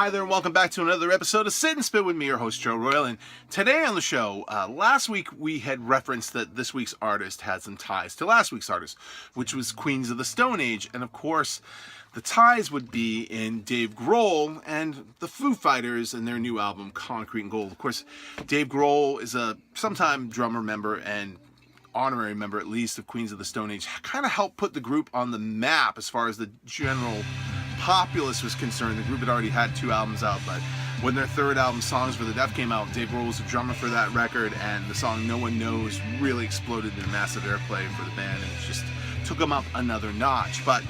Hi there, and welcome back to another episode of Sit and Spit with me, your host, Joe Royal. And today on the show, last week we had referenced that this week's artist had some ties to last week's artist, which was Queens of the Stone Age. And of course, the ties would be in Dave Grohl and the Foo Fighters and their new album, Concrete and Gold. Of course, Dave Grohl is a sometime drummer member and honorary member, at least, of Queens of the Stone Age. Kind of helped put the group on the map as far as the general populace was concerned. The group had already had 2 albums out, but when their third album, Songs for the Deaf, came out, Dave Grohl was the drummer for that record, and the song No One Knows really exploded in massive airplay for the band, and it just took them up another notch. But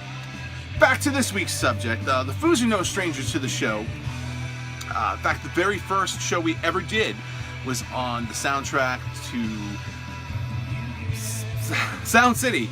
back to this week's subject. The Foos are no strangers to the show. In fact, the very first show we ever did was on the soundtrack to Sound City,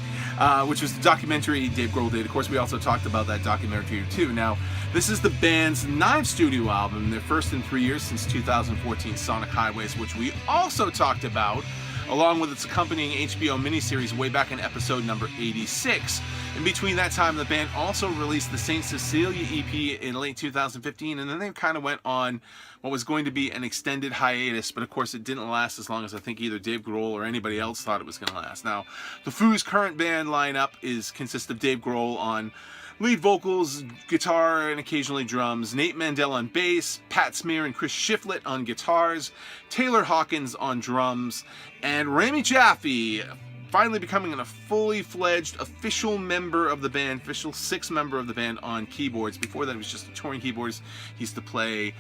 which was the documentary Dave Grohl did. Of course, we also talked about that documentary too. Now, this is the band's 9th studio album, their first in 3 years since 2014, Sonic Highways, which we also talked about, along with its accompanying HBO miniseries way back in episode number 86. In between that time, the band also released the St. Cecilia EP in late 2015, and then they kind of went on what was going to be an extended hiatus, but of course it didn't last as long as I think either Dave Grohl or anybody else thought it was going to last. Now, the Foo's current band lineup consists of Dave Grohl on lead vocals, guitar, and occasionally drums, Nate Mandel on bass, Pat Smear and Chris Shiflett on guitars, Taylor Hawkins on drums, and Rami Jaffe finally becoming a fully fledged official member of the band, official 6th member of the band on keyboards. Before that, he was just a touring keyboardist. He's played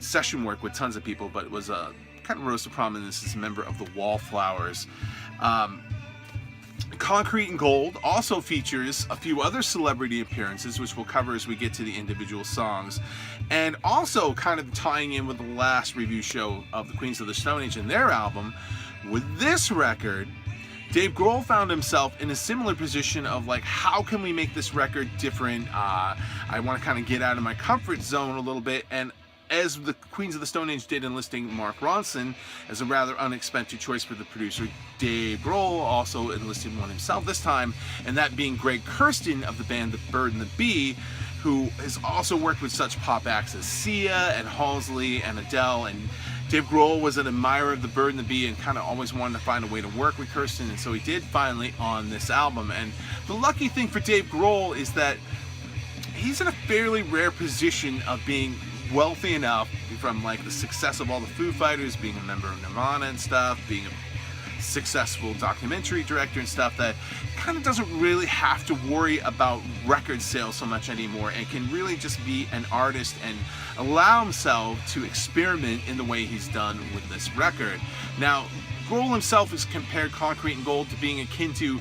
session work with tons of people, but it was kind of rose to prominence as a member of the Wallflowers. Concrete and Gold also features a few other celebrity appearances, which we'll cover as we get to the individual songs, and also kind of tying in with the last review show of the Queens of the Stone Age and their album. With this record, Dave Grohl found himself in a similar position of like, how can we make this record different? I want to kind of get out of my comfort zone a little bit, and as the Queens of the Stone Age did, enlisting Mark Ronson as a rather unexpected choice for the producer, Dave Grohl also enlisted one himself this time, and that being Greg Kurstin of the band The Bird and the Bee, who has also worked with such pop acts as Sia and Halsey and Adele. And Dave Grohl was an admirer of The Bird and the Bee and kind of always wanted to find a way to work with Kurstin, and so he did finally on this album. And the lucky thing for Dave Grohl is that he's in a fairly rare position of being wealthy enough, from like the success of all the Foo Fighters, being a member of Nirvana and stuff, being a successful documentary director and stuff, that kind of doesn't really have to worry about record sales so much anymore, and can really just be an artist and allow himself to experiment in the way he's done with this record. Now, Grohl himself has compared Concrete and Gold to being akin to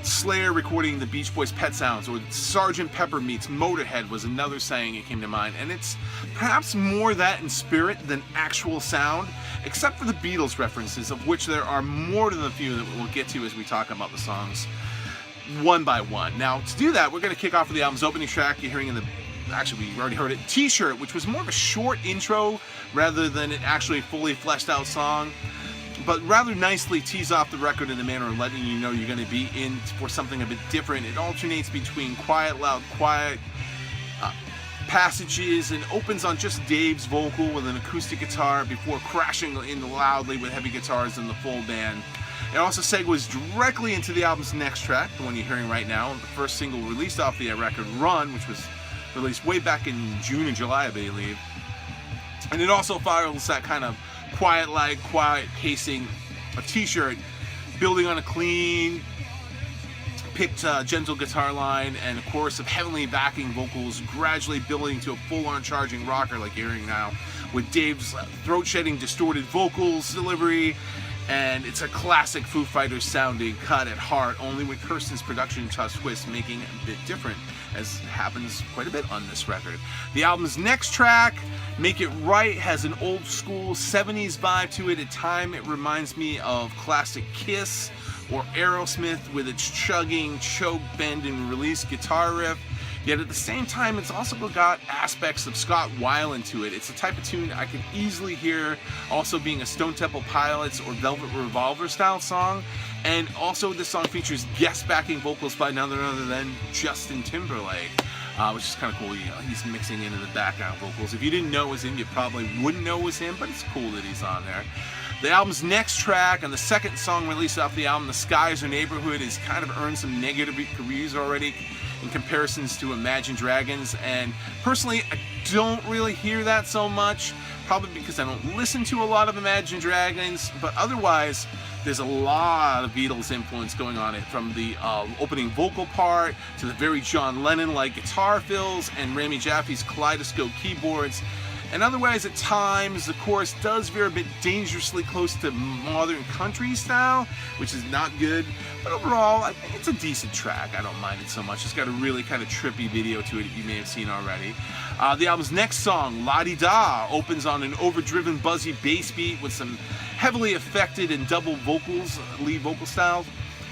Slayer recording the Beach Boys' Pet Sounds, or Sgt. Pepper meets Motorhead was another saying that came to mind, and it's perhaps more that in spirit than actual sound, except for the Beatles references, of which there are more than a few that we'll get to as we talk about the songs one by one. Now, to do that, we're going to kick off with the album's opening track. You're hearing in the, actually we already heard it, T-Shirt, which was more of a short intro rather than an actually fully fleshed out song, but rather nicely tease off the record in a manner of letting you know you're going to be in for something a bit different. It alternates between quiet, loud, quiet passages, and opens on just Dave's vocal with an acoustic guitar before crashing in loudly with heavy guitars and the full band. It also segues directly into the album's next track, the one you're hearing right now, the first single released off the record, Run, which was released way back in June and July, I believe. And it also follows that kind of quiet pacing of T-Shirt, building on a clean picked gentle guitar line and a chorus of heavenly backing vocals, gradually building to a full-on charging rocker like you're hearing now, with Dave's throat-shedding distorted vocals delivery. And it's a classic Foo Fighters sounding cut at heart, only with Kurstin's production twist making it a bit different, as happens quite a bit on this record. The album's next track, Make It Right, has an old school 70s vibe to it. At time it reminds me of classic Kiss or Aerosmith with its chugging, choke, bend, and release guitar riff. Yet at the same time, it's also got aspects of Scott Weiland to it. It's a type of tune I could easily hear also being a Stone Temple Pilots or Velvet Revolver style song. And also this song features guest backing vocals by none other than Justin Timberlake. which is kind of cool. He's mixing into the background vocals. If you didn't know it was him, you probably wouldn't know it was him, but it's cool that he's on there. The album's next track and the second song released off the album, The Sky Is Our Neighborhood, has kind of earned some negative reviews already in comparisons to Imagine Dragons, and personally I don't really hear that so much, probably because I don't listen to a lot of Imagine Dragons, but otherwise there's a lot of Beatles influence going on it, from the opening vocal part to the very John Lennon-like guitar fills and Rami Jaffe's kaleidoscope keyboards. And otherwise, at times, the chorus does veer a bit dangerously close to modern country style, which is not good. But overall, I think it's a decent track. I don't mind it so much. It's got a really kind of trippy video to it that you may have seen already. The album's next song, La Di Da, opens on an overdriven, buzzy bass beat with some heavily affected and double vocals, lead vocal styles.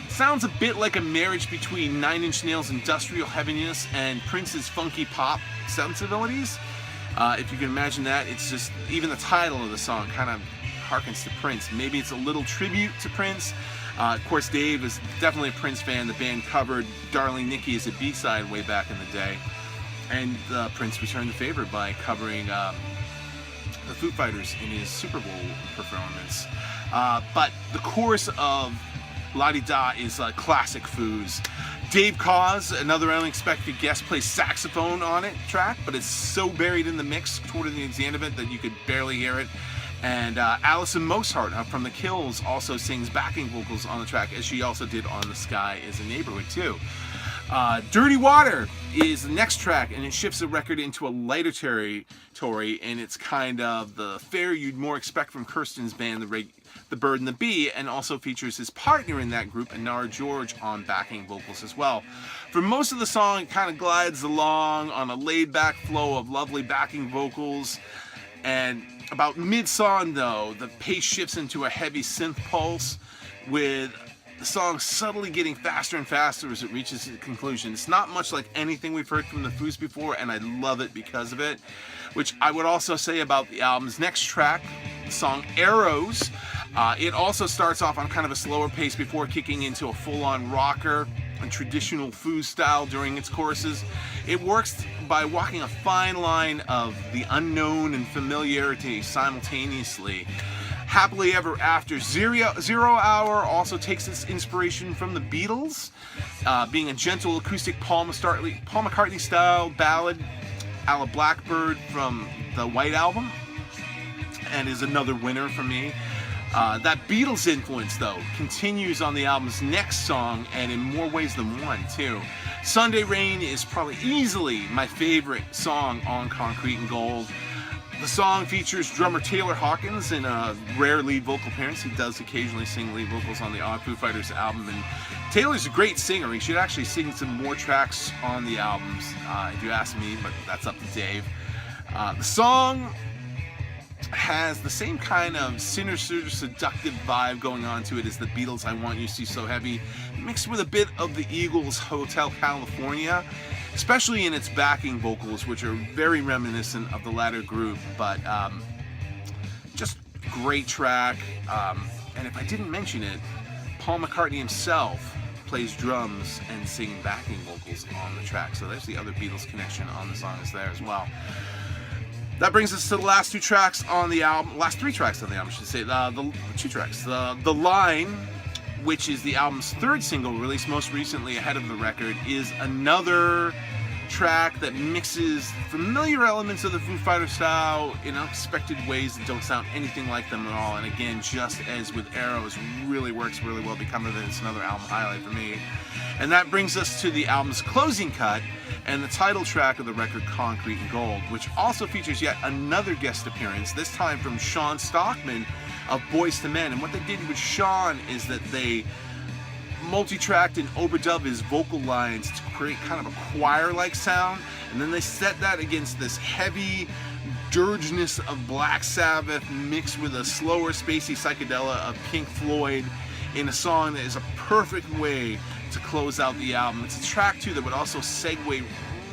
Sounds a bit like a marriage between Nine Inch Nails' industrial heaviness and Prince's funky pop sensibilities. If you can imagine that, it's just, even the title of the song kind of harkens to Prince. Maybe it's a little tribute to Prince. Of course, Dave is definitely a Prince fan. The band covered Darling Nikki as a B-side way back in the day. And Prince returned the favor by covering the Foo Fighters in his Super Bowl performance. But the chorus of La Di Da is classic Foos. Dave Koz, another unexpected guest, plays saxophone on it track, but it's so buried in the mix toward the end of it that you could barely hear it. And Alison Mosshart from The Kills also sings backing vocals on the track, as she also did on The Sky Is a Neighborhood too. Dirty Water is the next track, and it shifts the record into a lighter territory, and it's kind of the fare you'd more expect from Kurstin's band, The Bird and the Bee, and also features his partner in that group, Anara George, on backing vocals as well. For most of the song, it kind of glides along on a laid-back flow of lovely backing vocals, and about mid-song, though, the pace shifts into a heavy synth pulse, with the song subtly getting faster and faster as it reaches its conclusion. It's not much like anything we've heard from the Foos before, and I love it because of it. Which I would also say about the album's next track, the song Arrows. It also starts off on kind of a slower pace before kicking into a full-on rocker and traditional Foos style during its choruses. It works by walking a fine line of the unknown and familiarity simultaneously. Happily Ever After Zero Hour also takes its inspiration from the Beatles, being a gentle acoustic Paul McCartney style ballad a la Blackbird from the White Album, and is another winner for me. That Beatles influence, though, continues on the album's next song, and in more ways than one, too. Sunday Rain is probably easily my favorite song on Concrete and Gold. The song features drummer Taylor Hawkins in a rare lead vocal appearance. He does occasionally sing lead vocals on the odd Foo Fighters album, and Taylor's a great singer. He should actually sing some more tracks on the albums, if you ask me, but that's up to Dave. The song has the same kind of sinister, seductive vibe going on to it as the Beatles' I Want You to So Heavy, mixed with a bit of the Eagles' Hotel California, especially in its backing vocals, which are very reminiscent of the latter group, but just great track. And if I didn't mention it, Paul McCartney himself plays drums and singing backing vocals on the track, so there's the other Beatles connection on the song is there as well. That brings us to the last three tracks on the album, I should say. The two tracks. The Line, which is the album's third single, released most recently ahead of the record, is another track that mixes familiar elements of the Foo Fighters style in unexpected ways that don't sound anything like them at all. And again, just as with Arrows, really works really well, becoming it's another album highlight for me. And that brings us to the album's closing cut and the title track of the record, Concrete and Gold, which also features yet another guest appearance, this time from Sean Stockman of Boyz II Men. And what they did with Sean is that they multi-tracked and overdubbed his vocal lines to create kind of a choir-like sound, and then they set that against this heavy dirgeness of Black Sabbath mixed with a slower, spacey psychedelic of Pink Floyd in a song that is a perfect way to close out the album. It's a track too that would also segue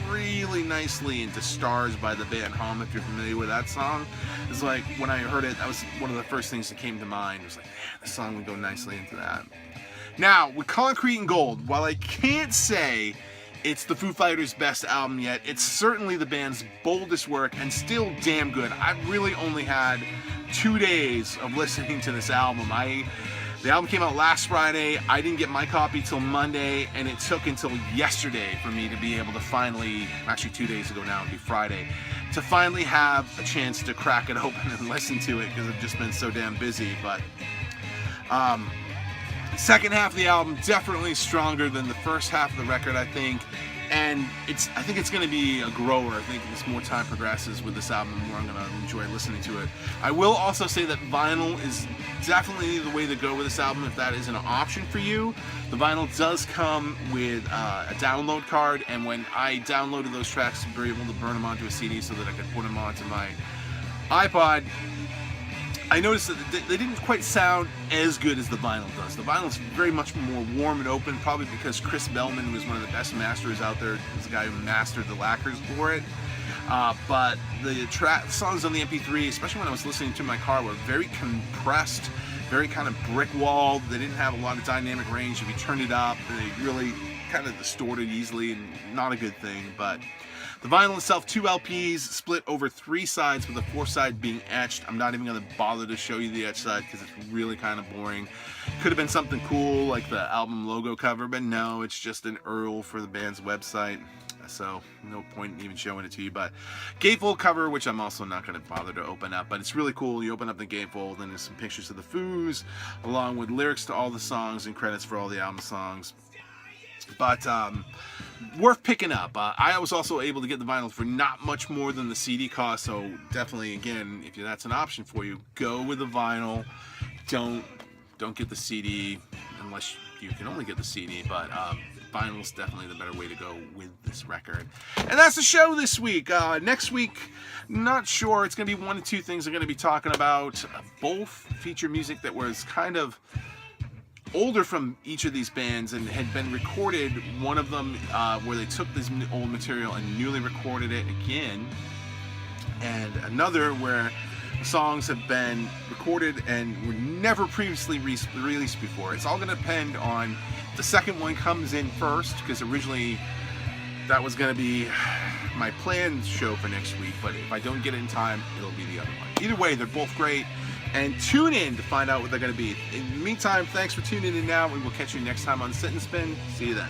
really nicely into Stars by the band Home, if you're familiar with that song. It's like, when I heard it, that was one of the first things that came to mind. It was like, man, this song would go nicely into that. Now, with Concrete and Gold, while I can't say It's the Foo Fighters' best album yet. It's certainly the band's boldest work and still damn good. I really only had 2 days of listening to this album. The album came out last Friday. I didn't get my copy till Monday, and it took until yesterday for me to be able to finally, actually 2 days ago now, it'd be Friday, to finally have a chance to crack it open and listen to it because I've just been so damn busy. But second half of the album definitely stronger than the first half of the record, I think. And I think it's going to be a grower. I think as more time progresses with this album, the more I'm going to enjoy listening to it. I will also say that vinyl is definitely the way to go with this album if that is an option for you. The vinyl does come with a download card, and when I downloaded those tracks, we were able to burn them onto a CD so that I could put them onto my iPod. I noticed that they didn't quite sound as good as the vinyl does. The vinyl is very much more warm and open, probably because Chris Bellman was one of the best masterers out there. He's the guy who mastered the lacquers for it. But the songs on the MP3, especially when I was listening to in my car, were very compressed, very kind of brick-walled. They didn't have a lot of dynamic range. If you turned it up, they really kind of distorted easily, and not a good thing. But the vinyl itself, 2 LPs split over 3 sides, with the 4th side being etched. I'm not even going to bother to show you the etched side because it's really kind of boring. Could have been something cool like the album logo cover, but no, it's just an URL for the band's website. So no point in even showing it to you. But gatefold cover, which I'm also not going to bother to open up, but it's really cool. You open up the gatefold and there's some pictures of the Foos, along with lyrics to all the songs and credits for all the album songs. But worth picking up. I was also able to get the vinyl for not much more than the CD cost, so definitely, again, if that's an option for you, go with the vinyl. Don't get the CD unless you can only get the CD, but vinyl is definitely the better way to go with this record. And that's the show this week. Next week, not sure. It's going to be 1 to 2 things I'm going to be talking about. Both feature music that was kind of older from each of these bands and had been recorded. One of them where they took this old material and newly recorded it again, and another where the songs have been recorded and were never previously released before. It's all going to depend on if the second one comes in first, because originally that was going to be my planned show for next week, but if I don't get it in time, it'll be the other one. Either way, they're both great. And tune in to find out what they're going to be. In the meantime, thanks for tuning in now. We will catch you next time on Sit and Spin. See you then.